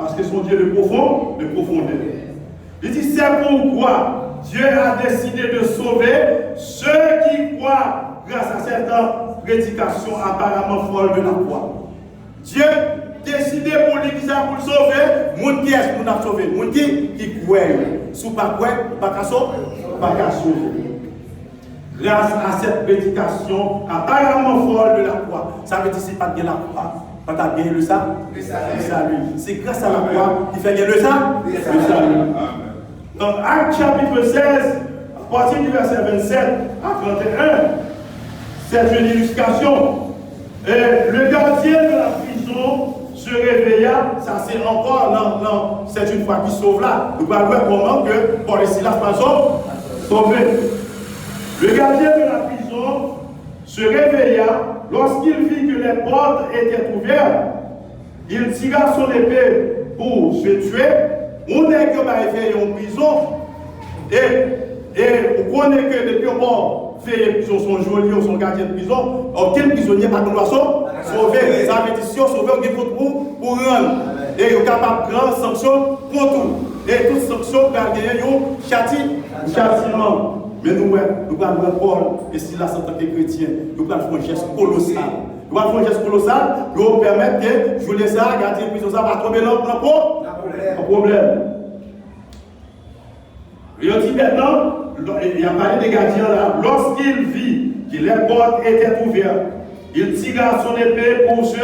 Parce que son Dieu de profondeur. Il dit, c'est pourquoi Dieu a décidé de sauver ceux qui croient grâce à cette prédication apparemment folle de la croix. Dieu décidé pour l'Église pour le sauver, monde qui est pour nous sauver, monde qui croit, sous pas quoi, pas qu'à sauver. Grâce à cette prédication apparemment folle de la croix, ça veut dire c'est pas de la croix, pas de gagner le salut. C'est grâce à la croix qui fait gagner le salut. Dans Actes chapitre 16, à partir du verset 27 à 31, c'est une illustration. Et le gardien de la prison se réveilla, ça c'est encore, non, c'est une fois qu'il sauve là. Nous allons voir comment que Paul et Silas sont sauvés. Le gardien de la prison se réveilla lorsqu'il vit que les portes étaient ouvertes. Il tira son épée pour se tuer. On est que va faire en prison. Et vous connaissez que depuis qu'on fait prison, son geôlier ou son gardien de prison, aucun prisonnier n'a pas de sauver. Ça veut dire si on sauve, on faut pour rendre. Et il est capable de prendre sanction contre tout. Et toute sanction, gardien, il châtiment. Mais nous allons Paul et Silas en tant que chrétiens, nous allons faire un geste colossal. Nous allons faire un geste colossal qui va permettre que je laisse ça, gardien de prison, ça va tomber dans le problème. Il dit maintenant, il a parlé des gardiens là, lorsqu'il vit que les portes étaient ouvertes, il tira son épée pour se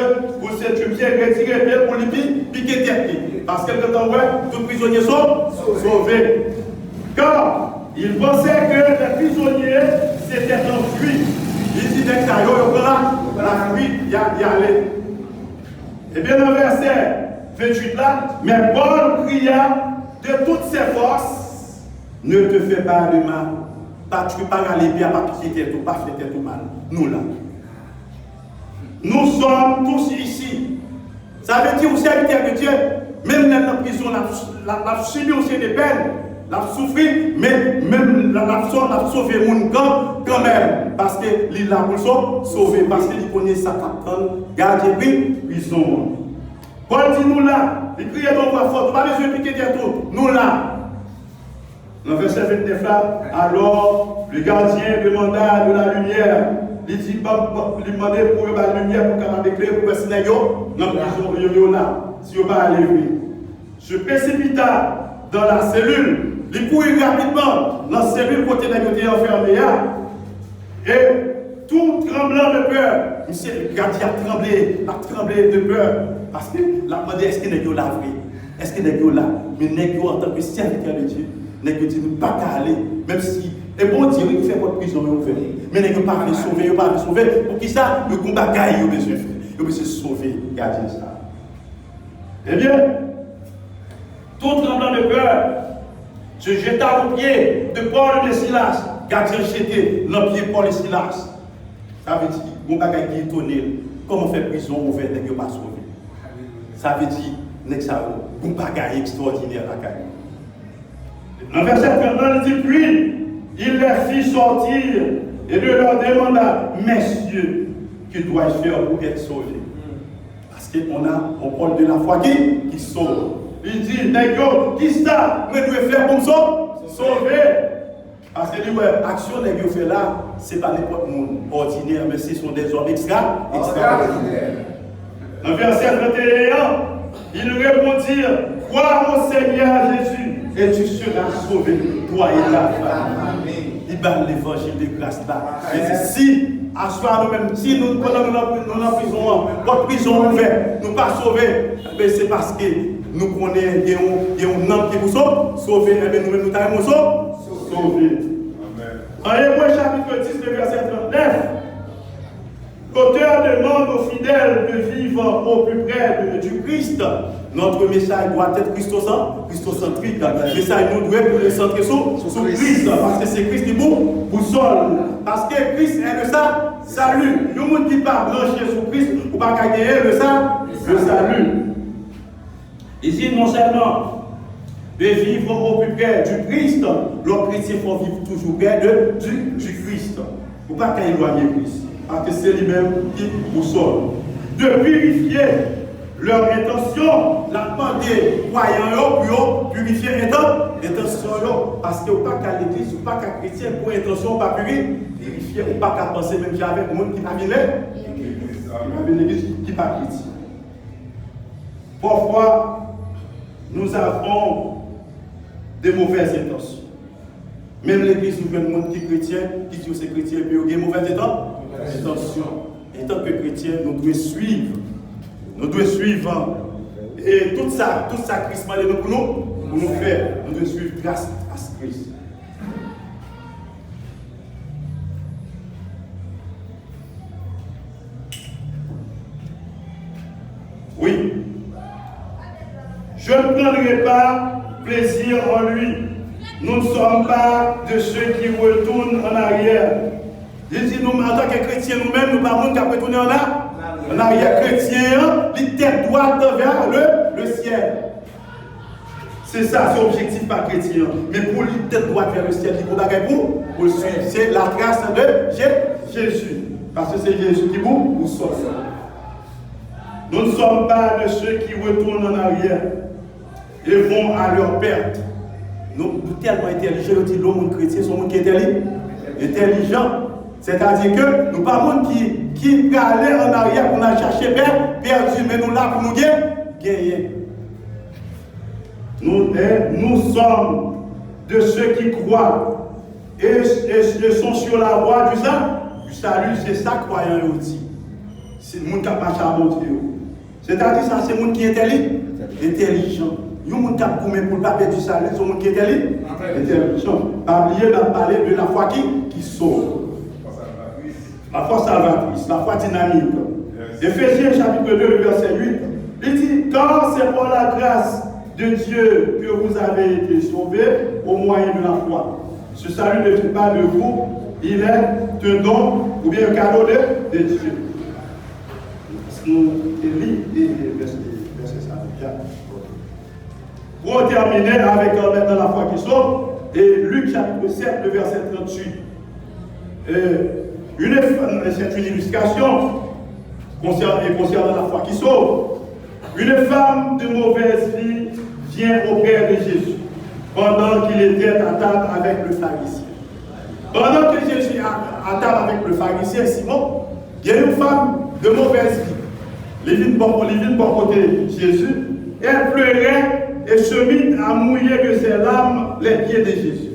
tuer, retirer l'épée pour lui piquer tête. Parce que quand on voit, tous les prisonniers sont sauvés. Car il pensait que les prisonniers s'étaient enfuis. Il dit dès que ça y la fuite, il y allait. Et bien dans le verset 28 là, mais Paul cria de toutes ses forces. Ne te fais pas de mal. Tu ne peux pas aller bien, pas piquer tout, pas faire tout mal. Nous là. Nous sommes tous ici. Ça veut dire aussi serviteur de Dieu. Même dans la prison, la subi aussi des peines, la souffrir, mais même la sauver mon camp quand même. Parce qu'il a pour sauver, parce qu'il connaît sa capitale, garder prison. Paul dit nous là, il crie dans voix forte, pas besoin de piquer tout, nous là. Dans le verset 29 là, alors le gardien demanda de la lumière. Il dit, il demandait pour la lumière pour qu'on éclaire pour que les gens dans la prison là, si on va aller. Se précipita dans la cellule, il courait rapidement dans la cellule côté d'un côté enfermé. Et tout tremblant de peur, monsieur le gardien a tremblé de peur. Parce que la demandé est-ce que les gens là vrai? Est-ce que les gens là? Mais les gens en tant que serviteur de Dieu, les gens disent ne pas aller, même si. Et bon Dieu, il fait votre prison, mais les gens ne pas sauver, ils pas sauver. Pour qui ça? Le combat gagne, ils ont besoin de faire. Ils ont besoin de sauver, gardien ça. Eh bien, tout tremblant de peur, se jeta aux pieds de Paul et de Silas. Gardien jeté dans le pied de Paul et Silas. Ça veut dire, mon bagage qui est étonné, comment faire prison ouverte et ne pas sauver. Ça veut dire, mon bagage extraordinaire à la caille. Dans le verset 30, il dit, puis, il les fit sortir et de leur demanda, messieurs, que dois-je faire pour être sauvé? Parce qu'on parle de la foi qui sauve. Il dit, négro, qui ça? Mais doit faire pour sauver. Parce que l'action que vous faites là, ce n'est pas n'importe monde ordinaire, mais ce sont des hommes extraordinaires. Dans verset 31, ils répondirent, crois au Seigneur Jésus et tu seras sauvé, toi et ta famille. Il parle l'évangile de grâce là. Et si, à soi nous-mêmes, si nous prenons notre prison, votre prison ouverte, nous ne pas sauvés, c'est parce que nous connaissons un homme qui vous sauve, sauvé, et nous-mêmes nous avons sauvé. En Hébreux chapitre 10, verset 39, l'auteur demande aux fidèles de vivre au plus près du Christ. Notre message doit être christocentrique. Le message nous doit être centré sur Christ, parce que c'est Christ qui vous boussole. Parce que Christ est le salut. Nous ne qui pas brancher sur Christ, ou pas gagner le salut. Ici, non seulement de vivre au plus près du Christ, les chrétiens faut vivre toujours près du Christ. Ou pas qu'à éloigner Christ, parce que c'est lui-même qui boussole. De purifier leur intention, la demandé croyants pour purifier intention. Parce que pas qu'à l'église, ou pas qu'à chrétien, pour intention, pas purifier, ou pas qu'à penser, même avec le monde qui n'a pas l'église, qui n'a pas chrétien. Parfois, nous avons des mauvaises intentions. Même l'église, nous avons un monde qui est chrétien, qui dit que c'est chrétien, et puis il y a des mauvaises intentions. En tant que chrétien, nous devons suivre. Nous devons suivre. Et tout ça Christ m'a donné pour nous faire. Nous devons suivre grâce à Christ. Oui. Je ne prendrai pas plaisir en lui. Nous ne sommes pas de ceux qui retournent en arrière. Je dis, nous, en tant que chrétiens, nous-mêmes, nous ne parlons qu'à retourner en arrière. Chrétien, les têtes droites vers le ciel. C'est ça, c'est l'objectif par chrétien. Mais pour les têtes droites vers le ciel, il faut pour le suivre. C'est la grâce de Jésus. Parce que c'est Jésus qui vous sauve. Nous ne sommes pas de ceux qui retournent en arrière et vont à leur perte. Nous sommes tellement intelligents, nous disons l'homme chrétien, c'est un monde qui est intelligent. C'est-à-dire que nous ne sommes pas un monde qui peut aller en arrière pour nous chercher perdu, mais nous là pour nous gagner. Nous sommes de ceux qui croient et sont sur la voie du salut. C'est ça que croyant aussi. C'est le monde qui a marché à mon Dieu. C'est-à-dire ça, c'est le monde qui est intelligent. Il y a un monde qui a couru pour le papier du salut, c'est le monde qui est intelligent. Pas oublier de parler de la foi qui sauve. La foi salvatrice, la foi dynamique. Éphésiens chapitre 2, verset 8, il dit, car c'est par la grâce de Dieu que vous avez été sauvés au moyen de la foi. Ce salut ne vient pas de vous, il est un don ou bien un cadeau de Dieu. Nous lisons verset ça. Pour terminer avec maintenant la foi qui sauve, et Luc chapitre 7, le verset 38. C'est une illustration concernant la foi qui sauve. Une femme de mauvaise vie vient auprès de Jésus pendant qu'il était à table avec le pharisien. Pendant que Jésus est à table avec le pharisien Simon, il y a une femme de mauvaise vie. Elle vient pour côté Jésus, elle pleurait et se mit à mouiller de ses larmes les pieds de Jésus.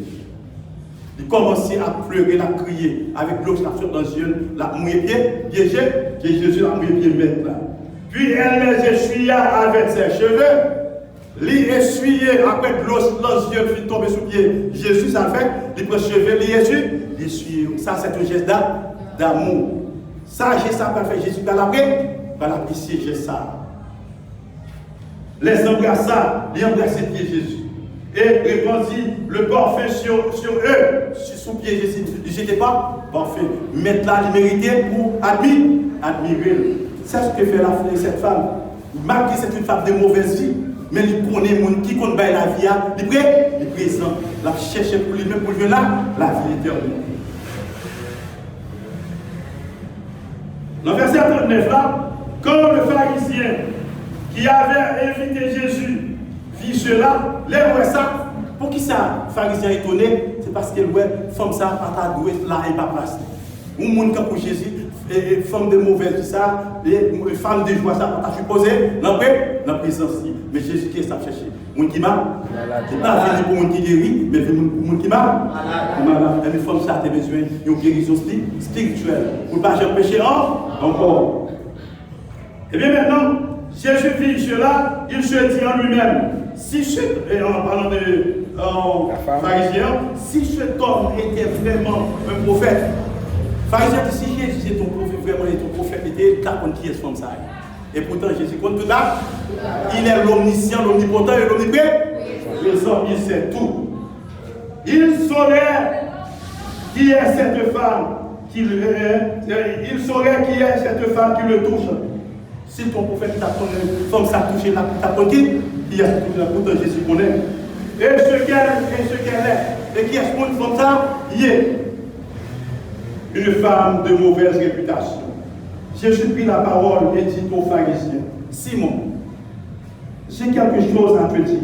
Il commençait à pleurer, à crier, avec l'eau qui dans les yeux, la mouiller pied, Jésus a mouillé pied maintenant. Puis elle les essuya avec ses cheveux, les essuyait après l'eau dans les yeux, puis tomber sous pied. Jésus, ça fait, il prend cheveux, les essuie. Ça, c'est un geste d'amour. Ça, j'ai ça, pas fait Jésus, par la pitié, j'ai ça. Les embrassa, les embrasser pied Jésus. Et répandit le parfum sur eux, sous pied Jésus. Ils n'étaient pas parfaits. Maintenant, ils méritaient pour admirer. C'est ce que fait cette femme. Malgré c'est une femme de mauvaise vie, mais il connaît les gens qui connaissent la vie, il est présent. La cherche pour lui-même, pour lui là, la vie éternelle. Dans le verset 39 là, quand le pharisien qui avait invité Jésus vit cela, les ouais ça, pour qui ça, le pharisien étonné, c'est parce que ouais, femme ça, pas ta douée là et pas place. Ou monde qui pour Jésus, femme de mauvaise ça, femme de joie ça, pas supposé dans la présence. Mais Jésus qui est ça chercher. Monde qui m'a, c'est pas venu pour monde qui guérit, mais venu pour monde qui m'a. Et les femmes ça, tu as besoin d'une guérison spirituelle. Pour ne pas pécher encore. Et bien maintenant, Jésus vit cela, il se dit en lui-même, si en parlant de pharisien, si cet homme était vraiment un prophète, pharisien dit, si Jésus est ton prophète, vraiment est ton prophète, était ta qui est comme ça. Et pourtant Jésus compte tout ça, il est l'omniscient, l'omnipotent et l'omniprésent, il sait tout. Il saurait qui est cette femme qui le touche. Si ton prophète t'a donné, comme ça touché la qui il a touché la pourtant Jésus connaît. Et ce qu'elle est. Et qui est une comme ça, il est une femme de mauvaise réputation. Jésus prit la parole et dit au pharisien, Simon, j'ai quelque chose à te dire.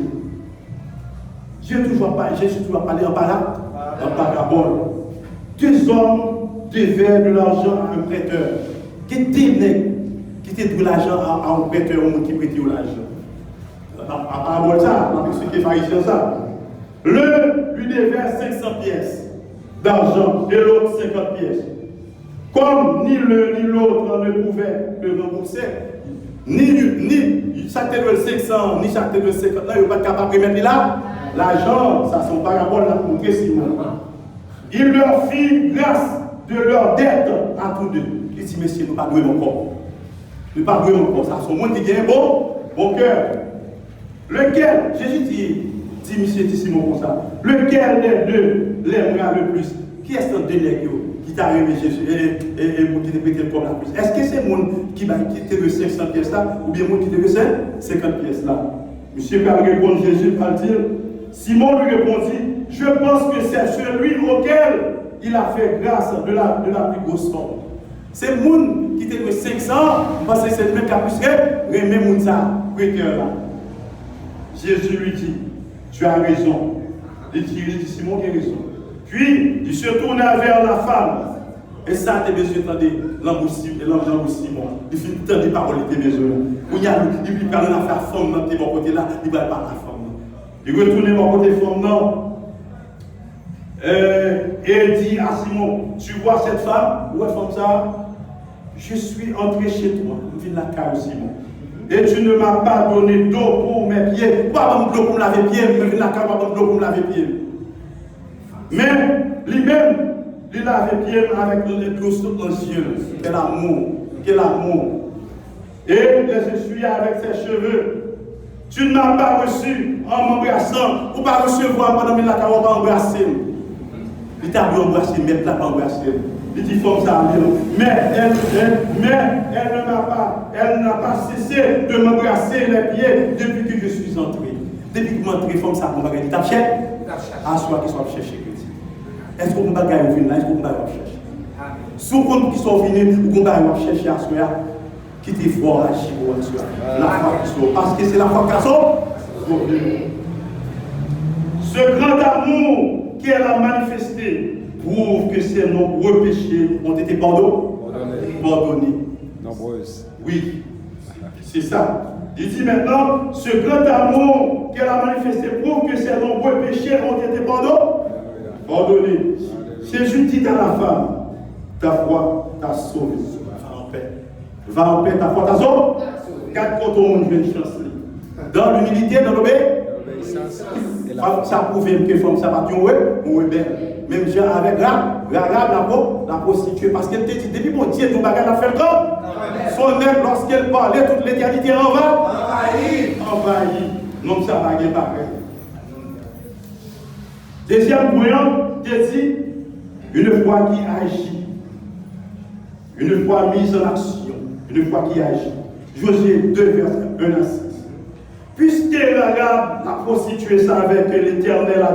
Jésus toujours parlé en parabole. Deux hommes devaient de l'argent à un prêteur. Qui était de l'argent à un prêteur, au monde qui prêtait l'argent. En parabole, ça, on explique pharisien ça. L'un lui devait 500 pièces d'argent et l'autre 50 pièces. Comme ni l'un ni l'autre ne pouvaient le rembourser, ni chaque tête de 500, ni chaque tête de 50, il n'est pas capable de mettre là l'argent, ça c'est un parabole là pour montrer Simon. Il leur fit grâce de leur dette à tous deux. Il dit, messieurs, nous ne pas douer mon corps. Nous ne pas douer mon corps. Ça, c'est le monde qui a un bon cœur. Lequel, Jésus dit, monsieur, dit Simon comme ça, lequel des deux l'aimera le plus? Qui est-ce que deux qui t'a aimé Jésus et qui t'a prêté le corps la plus? Est-ce que c'est le monde qui t'a de 500 pièces là, ou bien le monde qui t'a de 50 pièces là? Monsieur va répondre, Jésus va dire, Simon lui répondit, je pense que c'est celui auquel il a fait grâce de la plus grosse somme. C'est le monde qui t'a de 500, parce que c'est le même qui a plus remet le monde ça, prêteur là. Jésus lui dit, tu as raison. Il dit Simon qui a raison. Puis, il se tourna vers la femme. Et ça, tu as besoin d'entendre l'emboussement. Il finit de des paroles, il a besoin. Il parle de la femme, dans tes bons côtés là, il va parler de la femme. Il retourne mon côté femme, non. Et dit à Simon, tu vois cette femme? Où est femme ça? Je suis entré chez toi. Il vient de la cave, Simon. Et tu ne m'as pas donné d'eau pour mes pieds. Pas de l'eau pour me laver les pieds, mais la cave, pas de l'eau pour me laver les pieds. Mais lui-même, il lave les pieds avec les douces anciens. Quel amour, quel amour. Et les essuyer avec ses cheveux. Tu ne m'as pas reçu en m'embrassant, ou pas recevoir pendant que la cave va embrasser. Il t'a bien embrassé, mais il t'a pas embrassé. Il dit comme ça, mais elle n'a pas cessé de m'embrasser les pieds depuis que je suis entré. Depuis que je suis entré, comme ça, on va gagner ta chair. À soi qui soit chercher. Est-ce qu'on va gagner au final? Est-ce qu'on va chercher? Si on compte qui sont venus, ou qu'on va chercher à soi, qui est fort à Chibo à soi. La foi qui soit. Parce que c'est la foi qui soit. Ce grand amour qu'elle a manifesté prouve que ses nombreux péchés ont été pardonnés. Nombreuses. Oui, c'est ça. Il dit maintenant, ce grand amour qu'elle a manifesté prouve que ses nombreux péchés ont été pardonnés. Jésus dit à la femme, ta foi t'a sauvé. Va en paix. Va en paix, ta foi t'a sauvé. Quatre côtés au monde, je vais chance. Dans l'humilité, dans l'obéissance. Ça prouve que femme, ça va tuer, même Jean avec la prostituée, parce qu'elle te dit, depuis mon Dieu, ton bagage a fait le corps. Son âme, lorsqu'elle parlait, toute l'éternité envahie. Non, ça va gagner pareil. Deuxième point, te dit, une foi qui agit, une foi mise en action, une foi qui agit. Josué 2, verset 1 à 6. Puisque la prostituée savait que l'Éternel